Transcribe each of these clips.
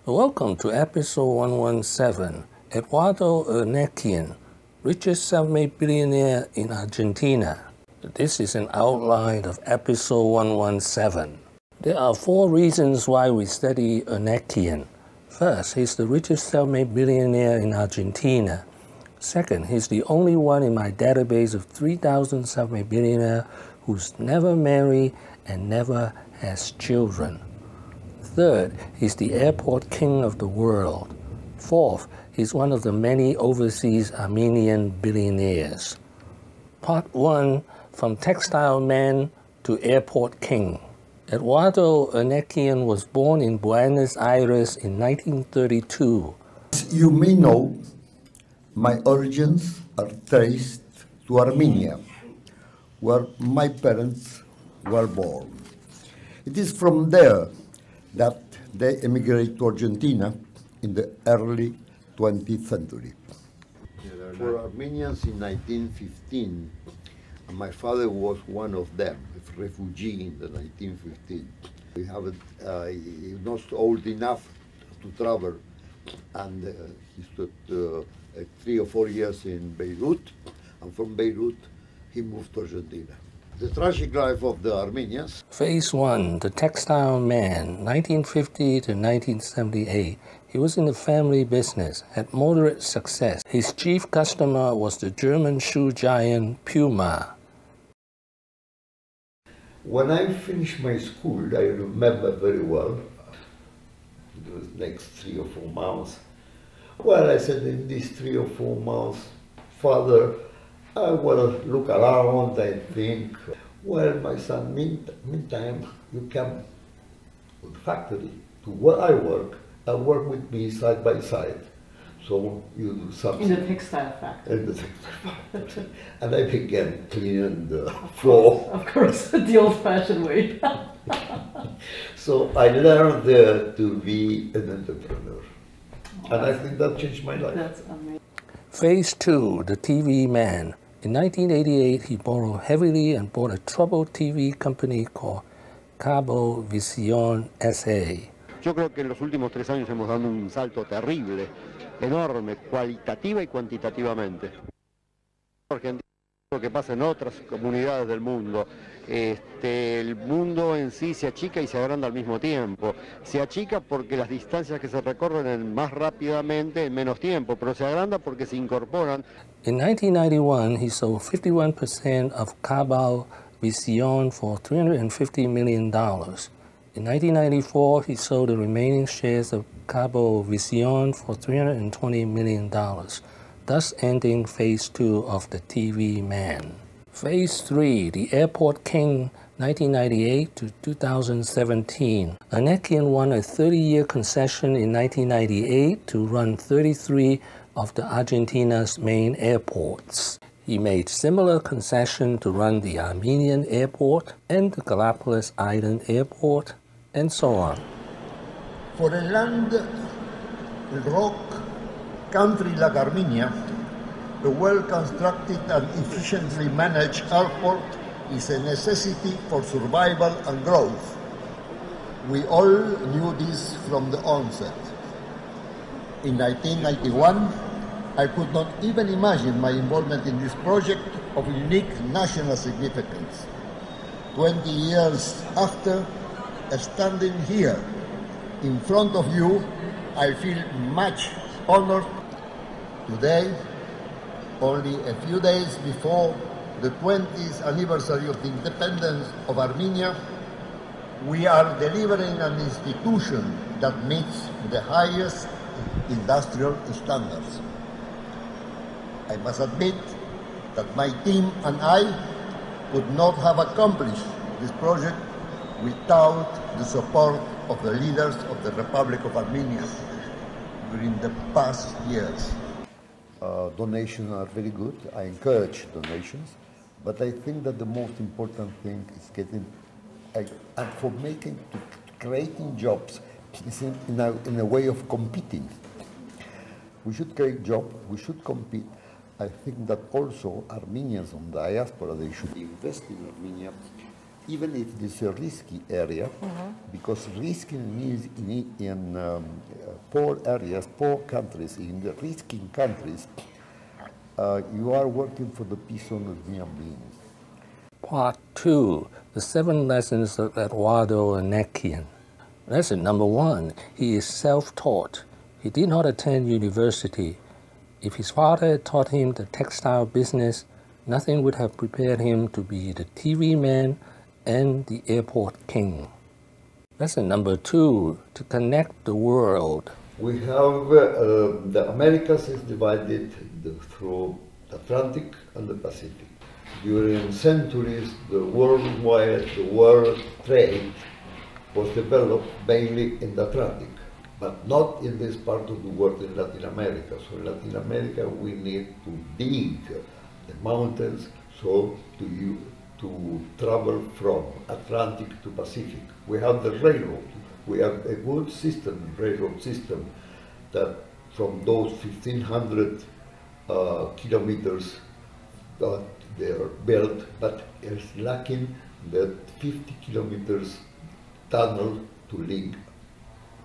Welcome to episode 117, Eduardo Eurnekian Richest Selfmade Billionaire in Argentina. This is an outline of episode 117. There are 4 reasons why we study Eurnekian. First, he's the richest self-made billionaire in Argentina. Second, he's the only one in my database of 3,000 self-made billionaires who's never married and never has children. Third, he's the airport king of the world. Fourth, he's one of the many overseas Armenian billionaires. Part 1, From Textile Man to Airport King. Eduardo Eurnekian was born in Buenos Aires in 1932. As you may know, my origins are traced to Armenia, where my parents were born. It is from there that they emigrated to Argentina in the early 20th century. For Armenians in 1915, and my father was one of them, a refugee in the 1915. He was not old enough to travel, and he stood 3 or 4 years in Beirut, and from Beirut he moved to Argentina. The tragic life of the Armenians. Phase 1, The Textile Man, 1950 to 1978. He was in the family business, had moderate success. His chief customer was the German shoe giant Puma. When I finished my school, I remember very well, the next 3 or 4 months. Well, I said, in these 3 or 4 months, Father, I will look around, I think. Well, my son, meantime, you come to the factory, to where I work, and work with me side by side. So you do something. In the textile factory. In the textile factory. And I began cleaning the floor. Of course, the old-fashioned way. So I learned there to be an entrepreneur. And I think that changed my life. That's amazing. Phase 2, The TV Man. In 1988, he borrowed heavily and bought a troubled TV company called Cabo Visión S.A. Yo creo que en los últimos 3 años hemos dado un salto terrible, enorme, cualitativa y cuantitativamente. Argentina, lo que pasa en otras comunidades del mundo, el mundo en sí se achica y se agranda al mismo tiempo. Se achica porque las distancias que se recorren más rápidamente en menos tiempo, pero se agranda porque se incorporan. In 1991, he sold 51% of Cabo Visión for $350 million. In 1994, he sold the remaining shares of Cabo Visión for $320 million, thus ending Phase 2 of the TV Man. Phase 3, The Airport King, 1998 to 2017. Eurnekian won a 30-year concession in 1998 to run 33 of the Argentina's main airports. He made similar concession to run the Armenian airport and the Galapagos Island airport, and so on. For a land, rock country like Armenia, a well-constructed and efficiently managed airport is a necessity for survival and growth. We all knew this from the onset. In 1991, I could not even imagine my involvement in this project of unique national significance. 20 years after, standing here in front of you, I feel much honored. Today, only a few days before the 20th anniversary of the independence of Armenia, we are delivering an institution that meets the highest industrial standards. I must admit that my team and I could not have accomplished this project without the support of the leaders of the Republic of Armenia during the past years. Donations are very good. I encourage donations, but I think that the most important thing is creating jobs is in a way of competing. We should create jobs, we should compete. I think that also Armenians on the diaspora, they should invest in Armenia even if it is a risky area, because risky means in poor areas, poor countries, in the risky countries, you are working for the peace of the human beings. Part 2, the 7 lessons of Eduardo Eurnekian. Lesson number 1, he is self-taught. He did not attend university. If his father had taught him the textile business, nothing would have prepared him to be the TV man and the airport king. Lesson number 2, to connect the world. We have the Americas is divided through the Atlantic and the Pacific. During centuries, the world trade was developed mainly in the Atlantic, but not in this part of the world in Latin America. So in Latin America, we need to dig the mountains so to travel from Atlantic to Pacific. We have the railroad. We have a good system, railroad system, that from those 1,500 kilometers that they are built, but it's lacking the 50 kilometers tunnel to link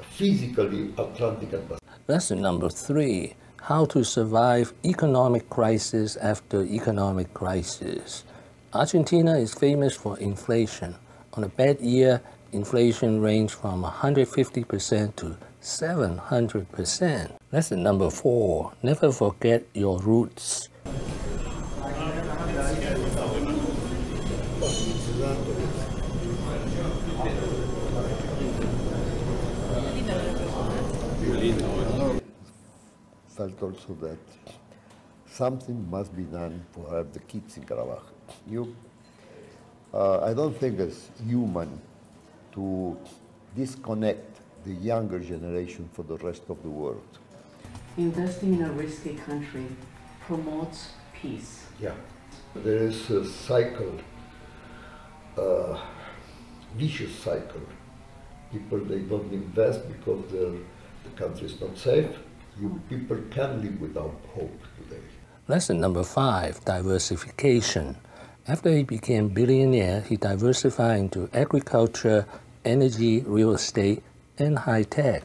physically Atlantic and Pacific. Lesson number 3, how to survive economic crisis after economic crisis. Argentina is famous for inflation. On a bad year, inflation ranged from 150% to 700%. Lesson number 4, never forget your roots. Felt also that something must be done to have the kids in Karabakh. I don't think it's human to disconnect the younger generation for the rest of the world. Investing in a risky country promotes peace. Yeah. There is a cycle, vicious cycle. People, they don't invest because the country is not safe. People can live without hope today. Lesson number 5, diversification. After he became billionaire, he diversified into agriculture, energy, real estate, and high-tech.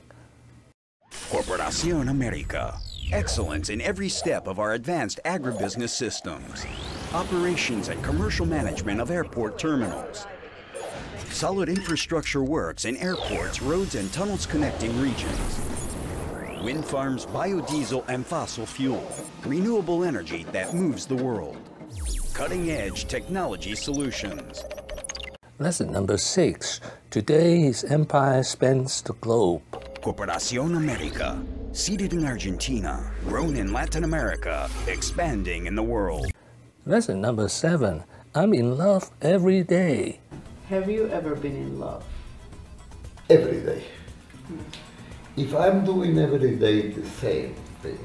Corporación America. Excellence in every step of our advanced agribusiness systems. Operations and commercial management of airport terminals. Solid infrastructure works in airports, roads, and tunnels connecting regions. Wind farms, biodiesel, and fossil fuel. Renewable energy that moves the world. Cutting-edge technology solutions. Lesson number 6, today his empire spans the globe. Corporación America. Seated in Argentina, grown in Latin America, expanding in the world. Lesson number 7, I'm in love every day. Have you ever been in love? Every day. If I'm doing every day the same thing,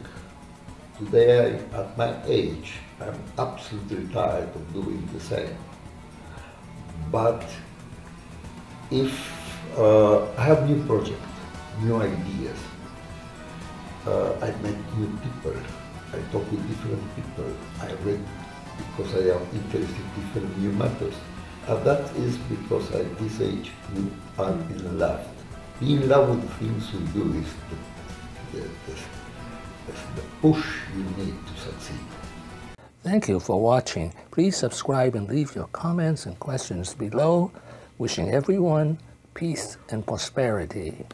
today at my age, I'm absolutely tired of doing the same. But if I have new projects, new ideas, I meet new people, I talk with different people, I read because I am interested in different new matters. And that is because at this age you are in love. Being in love with the things you do is the push you need to succeed. Thank you for watching. Please subscribe and leave your comments and questions below. Wishing everyone peace and prosperity.